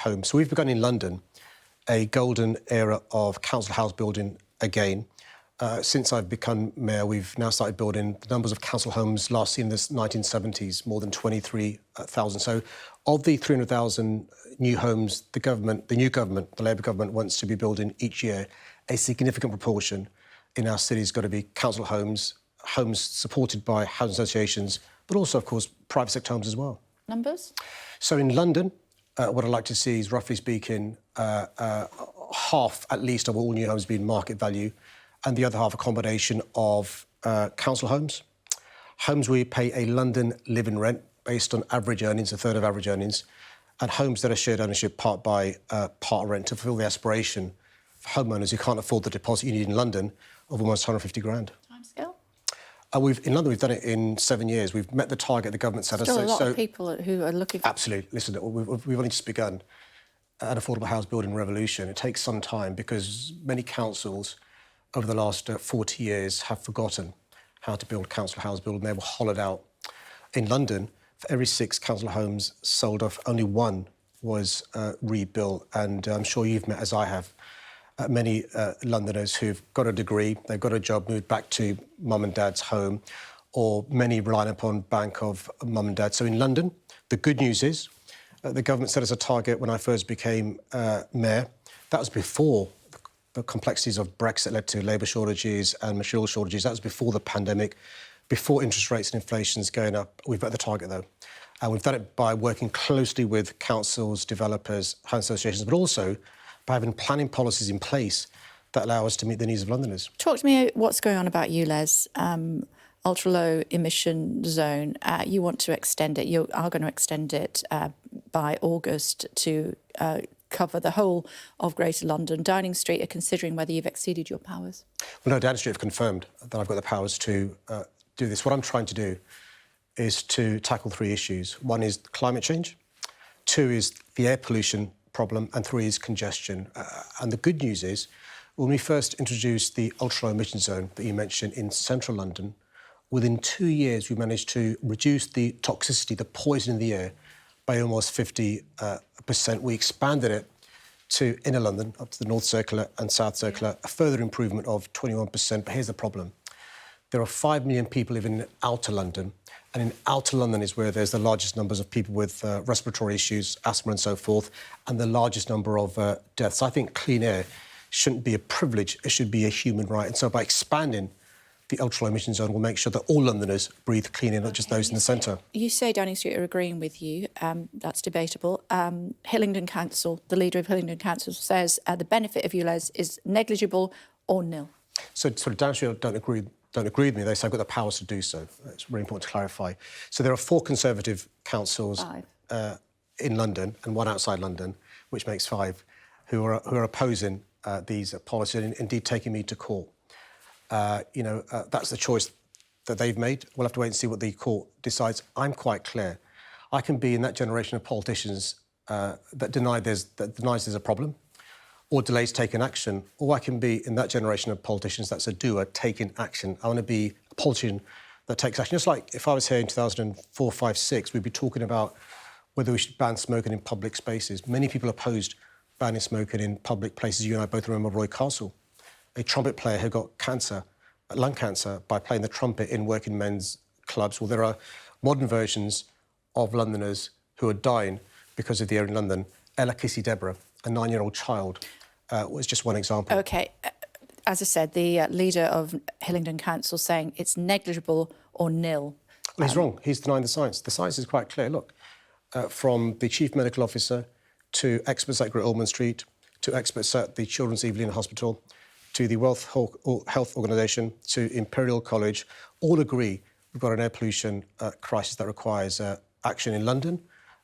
homes. So we've begun in London a golden era of council house building again. Since I've become mayor, we've now started building the numbers of council homes last seen in the 1970s, more than 23,000. So of the 300,000 new homes, the new government, the Labour government, wants to be building each year, a significant proportion in our city has got to be council homes, homes supported by housing associations, but also, of course, private sector homes as well. Numbers? So in London, what I'd like to see is, roughly speaking, half at least of all new homes being market value, and the other half a combination of council homes, homes where you pay a London living rent based on average earnings, a third of average earnings, and homes that are shared ownership part by part rent to fulfil the aspiration for homeowners who can't afford the deposit you need in London of almost 150 grand. Timescale? In London, we've done it in 7 years. We've met the target the government set us. Still a lot of people who are looking for... Absolutely. Listen, we've only just begun an affordable house building revolution. It takes some time because many councils over the last 40 years have forgotten how to build council house building. They were hollowed out. In London, for every 6 council homes sold off, only 1 was rebuilt. And I'm sure you've met, as I have, many Londoners who've got a degree, they've got a job, moved back to mum and dad's home, or many relying upon bank of mum and dad. So in London, the good news is the government set us a target when I first became mayor. That was before the complexities of Brexit led to labour shortages and material shortages. That was before the pandemic, before interest rates and inflation's going up. We've met the target, though. And we've done it by working closely with councils, developers, housing associations, but also by having planning policies in place that allow us to meet the needs of Londoners. Talk to me what's going on about ULEZ, ultra-low emission zone. You want to extend it. You are going to extend it by August to cover the whole of Greater London. Downing Street are considering whether you've exceeded your powers. Well, no, Downing Street have confirmed that I've got the powers to do this. What I'm trying to do is to tackle 3 issues. 1 is climate change, 2 is the air pollution problem, and 3 is congestion. And the good news is, when we first introduced the ultra-low emission zone that you mentioned in central London, within 2 years we managed to reduce the toxicity, the poison in the air, by almost 50%. We expanded it to inner London, up to the North Circular and South Circular, a further improvement of 21%. But here's the problem. There are 5 million people living in outer London, and in outer London is where there's the largest numbers of people with respiratory issues, asthma and so forth, and the largest number of deaths. I think clean air shouldn't be a privilege, it should be a human right. And so by expanding the ultra-low emission zone, we'll make sure that all Londoners breathe clean air, not just those in the centre. You say Downing Street are agreeing with you. That's debatable. Hillingdon Council, the leader of Hillingdon Council, says the benefit of ULEZ is negligible or nil. So Downing Street don't agree with me. They say I've got the powers to do so. It's really important to clarify. So there are 4 Conservative councils in London and 1 outside London, which makes 5, who are opposing these policies and indeed taking me to court. That's the choice that they've made. We'll have to wait and see what the court decides. I'm quite clear. I can be in that generation of politicians that denies there's a problem or delays taking action, or I can be in that generation of politicians that's a doer, taking action. I want to be a politician that takes action. Just like if I was here in 2004, 5, 6, we'd be talking about whether we should ban smoking in public spaces. Many people opposed banning smoking in public places. You and I both remember Roy Castle, a trumpet player who got lung cancer by playing the trumpet in working men's clubs. Well, there are modern versions of Londoners who are dying because of the air in London. Ella Kissy Deborah, a 9-year-old child, was just one example. OK. As I said, the leader of Hillingdon Council saying it's negligible or nil. Well, he's wrong. He's denying the science. The science is quite clear. Look, from the Chief Medical Officer to experts at Great Ormond Street, to experts at the Children's Evelyn Hospital, to the World Health Organization, to Imperial College, all agree we've got an air pollution crisis that requires action in London.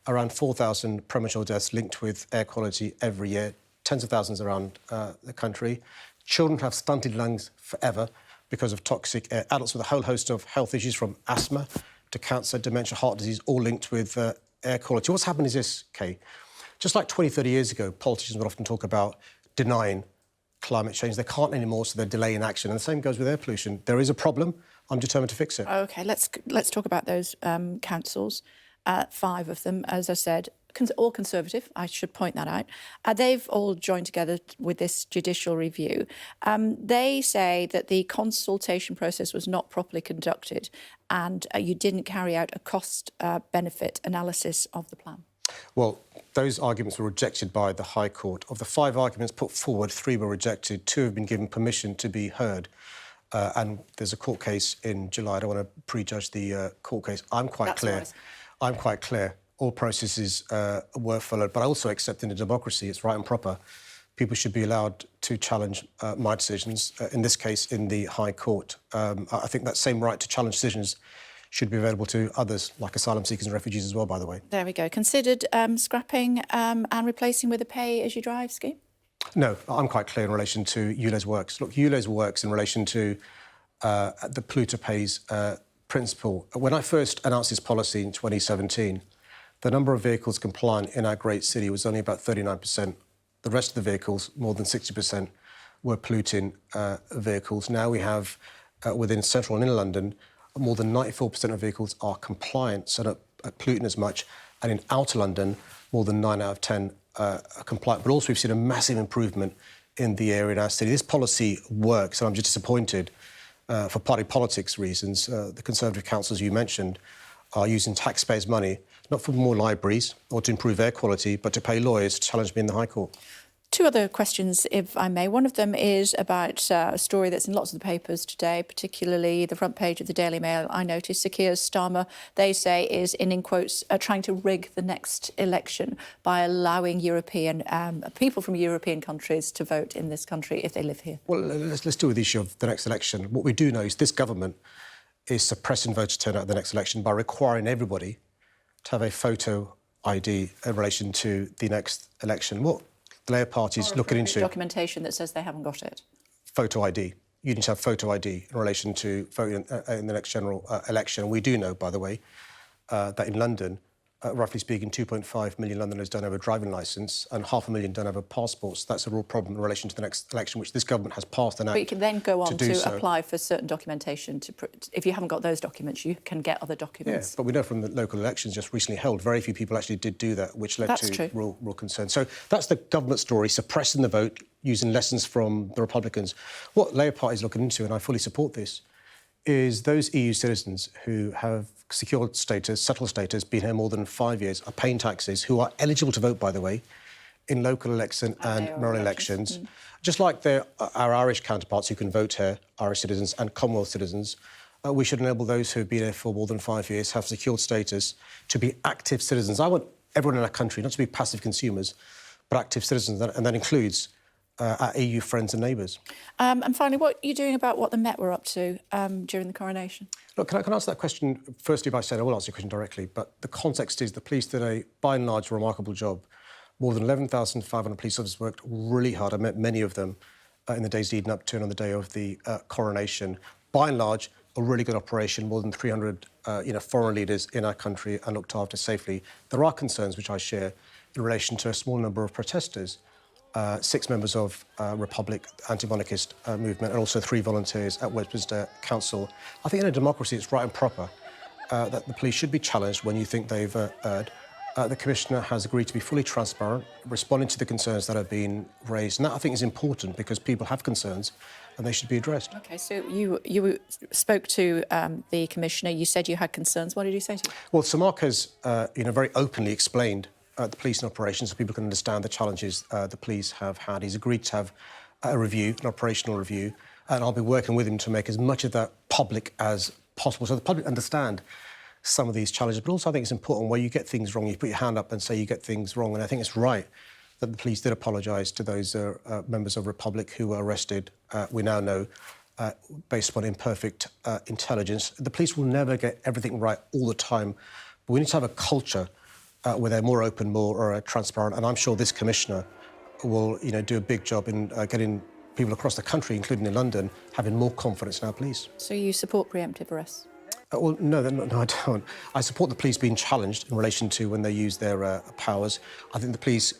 Around 4,000 premature deaths linked with air quality every year, tens of thousands around the country. Children have stunted lungs forever because of toxic air. Adults with a whole host of health issues, from asthma to cancer, dementia, heart disease, all linked with air quality. What's happened is this, Kay. Just like 20, 30 years ago, politicians would often talk about denying climate change. They can't anymore, so they're delaying action. And the same goes with air pollution. There is a problem. I'm determined to fix it. OK, let's talk about those councils. 5 of them, as I said, all Conservative, I should point that out. They've all joined together with this judicial review. They say that the consultation process was not properly conducted and you didn't carry out a cost-benefit analysis of the plan. Well, those arguments were rejected by the High Court. Of the 5 arguments put forward, 3 were rejected, 2 have been given permission to be heard. And there's a court case in July. I don't want to prejudge the court case. I'm quite clear. All processes were followed, but I also accept in a democracy it's right and proper. People should be allowed to challenge my decisions, in this case in the High Court. I think that same right to challenge decisions should be available to others, like asylum seekers and refugees as well, by the way. There we go. Considered scrapping and replacing with a pay-as-you-drive scheme? No, I'm quite clear in relation to ULEZ works. Look, ULEZ works in relation to the polluter pays principle. When I first announced this policy in 2017, the number of vehicles compliant in our great city was only about 39%. The rest of the vehicles, more than 60%, were polluting vehicles. Now we have, within central and inner London, more than 94% of vehicles are compliant, so not polluting as much. And in outer London, more than 9 out of 10 are compliant. But also we've seen a massive improvement in the area in our city. This policy works, and I'm just disappointed for party politics reasons. The Conservative councils you mentioned are using taxpayers' money, not for more libraries or to improve air quality, but to pay lawyers to challenge me in the High Court. 2 other questions, if I may. One of them is about a story that's in lots of the papers today, particularly the front page of the Daily Mail. I noticed Sir Keir Starmer, they say, is in quotes, trying to rig the next election by allowing European people from European countries to vote in this country if they live here. Well, let's deal with the issue of the next election. What we do know is this government is suppressing voter turnout at the next election by requiring everybody to have a photo ID in relation to the next election. What the Labour Party is looking into... documentation that says they haven't got it. Photo ID. You need to have photo ID in relation to voting in the next general election. And we do know, by the way, that in London, roughly speaking, 2.5 million Londoners don't have a driving licence and 500,000 don't have a passport. So that's a real problem in relation to the next election, which this government has passed an act. But you can then go on to so. Apply for certain documentation. If you haven't got those documents, you can get other documents. Yeah, but we know from the local elections just recently held, very few people actually did do that, which led to real concern. So that's the government story, suppressing the vote, using lessons from the Republicans. What Labour Party is looking into, and I fully support this, is those EU citizens who have secured status, settled status, been here more than 5 years, are paying taxes, who are eligible to vote, by the way, in local election and mayoral elections. Just like our Irish counterparts who can vote here, Irish citizens and Commonwealth citizens, we should enable those who have been here for more than 5 years, have secured status, to be active citizens. I want everyone in our country not to be passive consumers, but active citizens, and that includes our EU friends and neighbours. And finally, what are you doing about what the Met were up to during the coronation? Look, can I answer that question firstly by saying I will answer your question directly, but the context is the police did a, by and large, remarkable job. More than 11,500 police officers worked really hard. I met many of them in the days leading up to and on the day of the coronation. By and large, a really good operation, more than 300 foreign leaders in our country and looked after safely. There are concerns which I share in relation to a small number of protesters. 6 members of Republic, anti-monarchist movement, and also 3 volunteers at Westminster Council. I think in a democracy it's right and proper that the police should be challenged when you think they've erred. The Commissioner has agreed to be fully transparent, responding to the concerns that have been raised. And that, I think, is important because people have concerns and they should be addressed. OK, so you spoke to the Commissioner. You said you had concerns. What did you say to you? Well, Sir Mark has very openly explained the police and operations so people can understand the challenges the police have had. He's agreed to have a review, an operational review, and I'll be working with him to make as much of that public as possible so the public understand some of these challenges. But also I think it's important where you get things wrong, you put your hand up and say you get things wrong. And I think it's right that the police did apologise to those members of Republic who were arrested, we now know, based upon imperfect intelligence. The police will never get everything right all the time, but we need to have a culture where they're more open, more transparent, and I'm sure this Commissioner will, do a big job in getting people across the country, including in London, having more confidence in our police. So you support preemptive arrests? Well, no, I don't. I support the police being challenged in relation to when they use their powers. I think the police,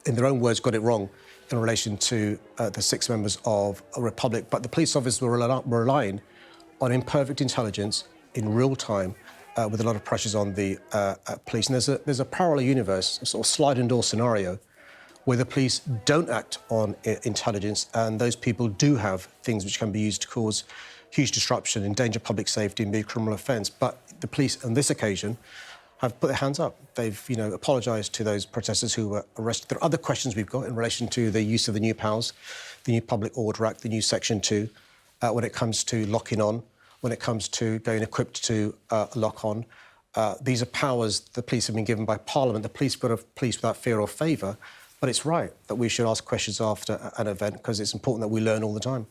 in their own words, got it wrong in relation to the 6 members of Republic, but the police officers were relying on imperfect intelligence in real time with a lot of pressures on the police. And there's a parallel universe, a sort of sliding door scenario, where the police don't act on intelligence, and those people do have things which can be used to cause huge disruption, endanger public safety, and be a criminal offence. But the police, on this occasion, have put their hands up. They've, apologised to those protesters who were arrested. There are other questions we've got in relation to the use of the new powers, the new Public Order Act, the new Section 2, when it comes to locking on, when it comes to going equipped to lock on. These are powers the police have been given by Parliament. The police put a police without fear or favour. But it's right that we should ask questions after an event, because it's important that we learn all the time.